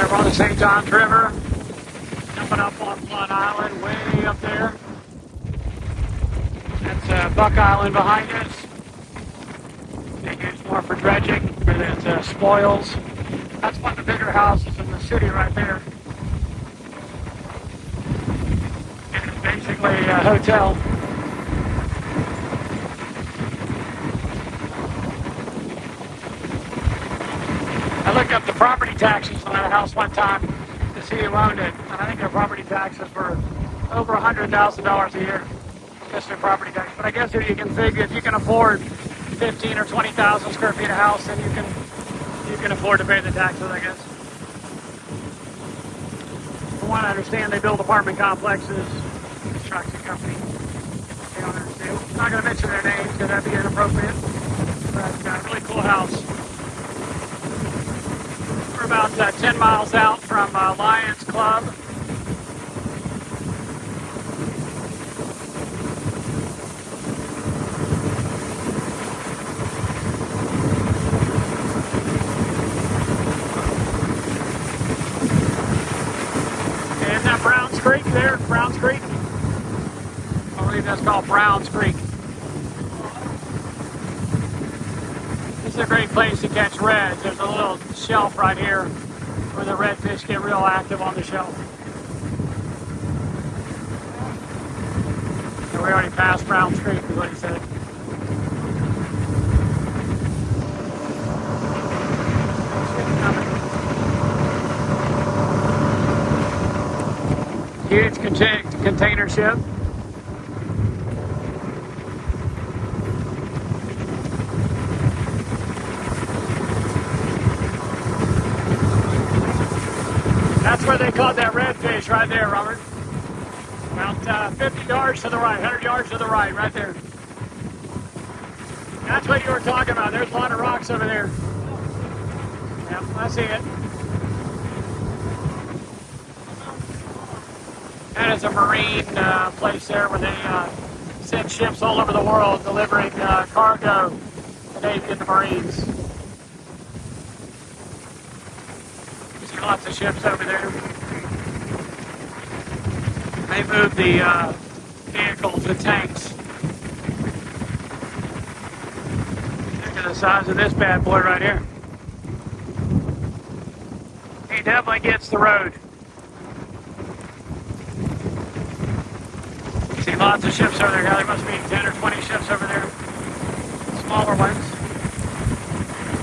We're on the St. Johns River, jumping up on Blunt Island, way up there. That's Buck Island behind us. They use more for dredging, for the spoils. That's one of the bigger houses in the city right there. It's basically a hotel. I looked up the property taxes on that house one time to see who owned it, and I think their property taxes were over $100,000 a year. Just their property tax. But I guess if you can figure, if you can afford 15 or 20,000 square feet of house, then you can afford to pay the taxes, I guess. From what I understand, they build apartment complexes, construction company. They don't understand. I'm not going to mention their names because that'd be inappropriate. But really cool house. We're about 10 miles out from Lions Club. And that Browns Creek there, Browns Creek. I believe that's called Browns Creek. This is a great place to catch reds. There's a little shelf right here where the redfish get real active on the shelf. So we already passed Browns Creek, is what he said. Huge container ship. That's where they caught that redfish right there, Robert. About 50 yards to the right, 100 yards to the right there. That's what you were talking about. There's a lot of rocks over there. Yep, I see it. That is a marine place there where they send ships all over the world delivering cargo to Navy and the Marines. You see lots of ships over there. They move the vehicles, the tanks. Look at the size of this bad boy right here. He definitely gets the road. See lots of ships over there. Yeah, there must be 10 or 20 ships over there. Smaller ones.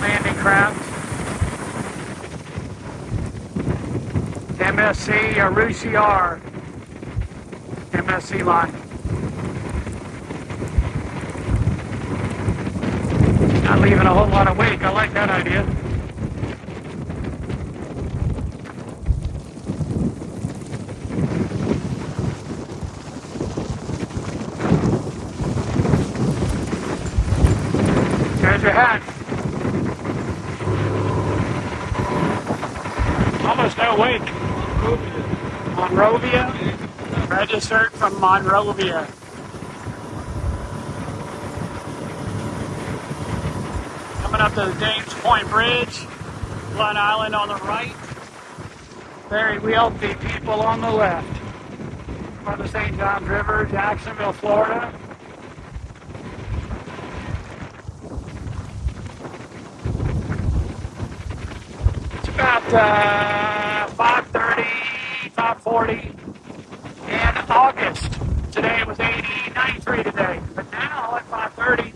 Landing craft. MSC Arushiar. MSC line. Not leaving a whole lot of wake. I like that idea. There's your hat. Almost no wake. Monrovia. Registered from Monrovia. Coming up to the James Point Bridge. Blunt Island on the right. Very wealthy people on the left. On the St. Johns River, Jacksonville, Florida. About 5:30, 5:40 in August. Today it was 93 today. But now at 5:30,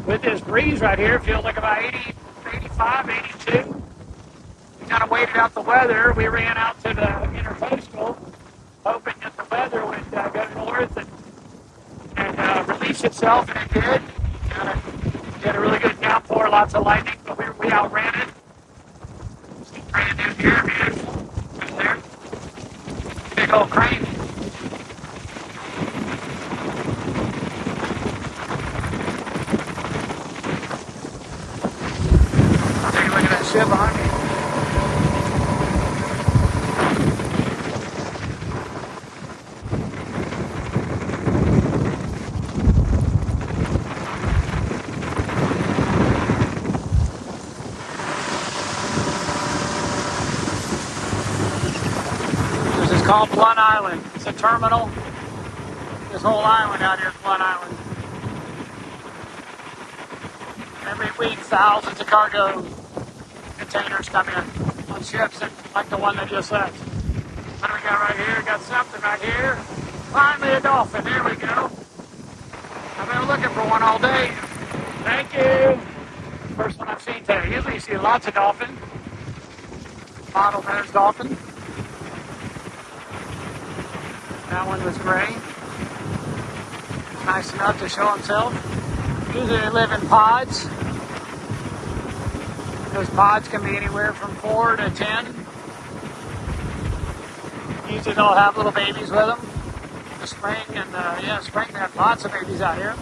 with this breeze right here, it feels like about 80, 85, 82. We kind of waited out the weather. We ran out to the intercoastal, hoping that the weather would go north and release itself, and it did. Had a really good downpour, lots of lightning, but we outran it. Brand new pyramid right there. Big old crane. Take a look at that ship behind me. called Blunt Island. It's a terminal. This whole island out here is Blunt Island. Every week, thousands of cargo containers come in on ships like the one that just left. What do we got right here? Got something right here. Finally a dolphin. There we go. I've been looking for one all day. Thank you. First one I've seen today. Usually you see lots of dolphins. Bottlenose dolphin. That one was gray. Nice enough to show himself. Usually they live in pods. Those pods can be anywhere from 4 to 10. Usually they'll have little babies with them. The spring and spring they have lots of babies out here.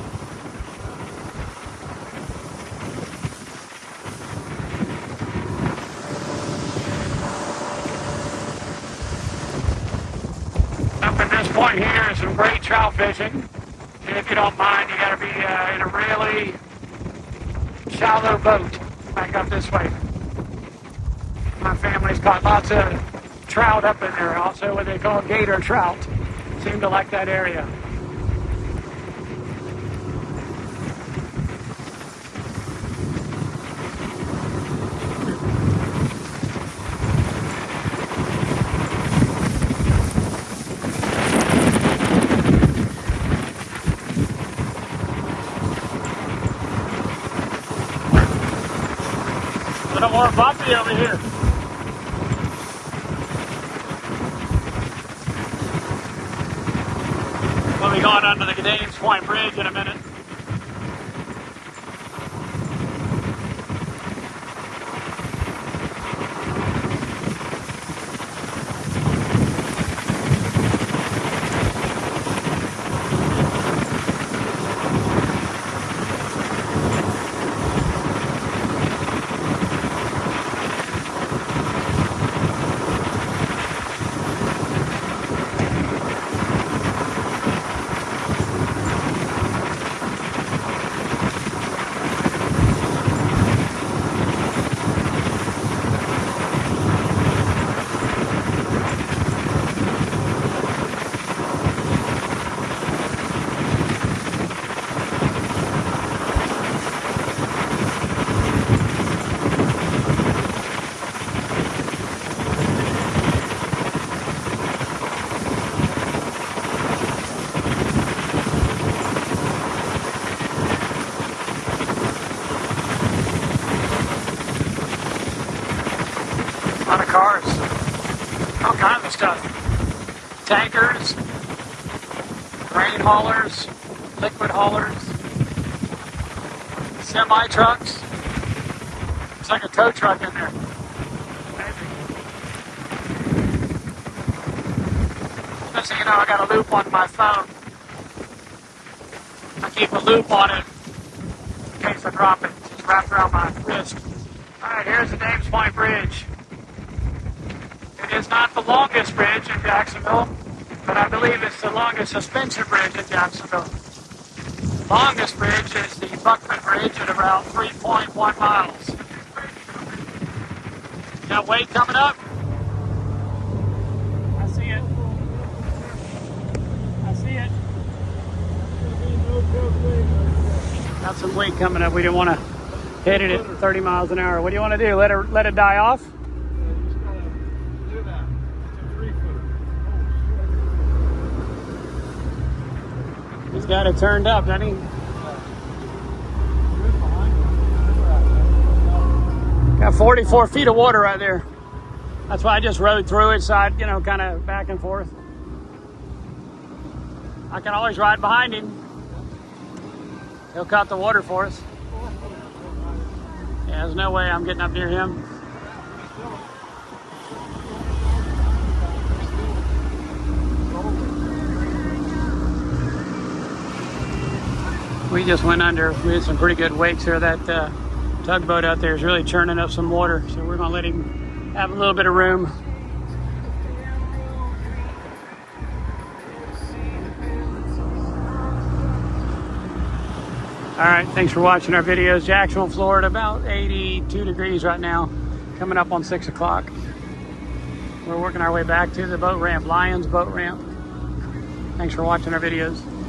Up at this point here is some great trout fishing. And if you don't mind, you got to be in a really shallow boat back up this way. My family's caught lots of trout up in there, also what they call gator trout. Seem to like that area. A little more bumpy over here. We'll be going under the Gaines Point Bridge in a minute. A lot of cars, all kinds of stuff. Tankers, grain haulers, liquid haulers, semi trucks. It's like a tow truck in there. Amazing. Just so you know, I got a loop on my phone. I keep a loop on it in case I drop it. It's wrapped around my wrist. Alright, here's the Gaines Point Bridge. It is not the longest bridge in Jacksonville, but I believe it's the longest suspension bridge in Jacksonville. The longest bridge is the Buckman Bridge at around 3.1 miles. Got weight coming up? I see it. I see it. Got some weight coming up. We didn't want to hit it at 30 miles an hour. What do you want to do? Let it die off? He's got it turned up, doesn't he? Got 44 feet of water right there. That's why I just rode through it, so I'd, kind of back and forth. I can always ride behind him. He'll cut the water for us. Yeah, there's no way I'm getting up near him. We just went under. We had some pretty good wakes here. That tugboat out there is really churning up some water, so we're going to let him have a little bit of room. All right, thanks for watching our videos. Jacksonville, Florida, about 82 degrees right now, coming up on 6 o'clock. We're working our way back to the boat ramp, Lions Boat Ramp. Thanks for watching our videos.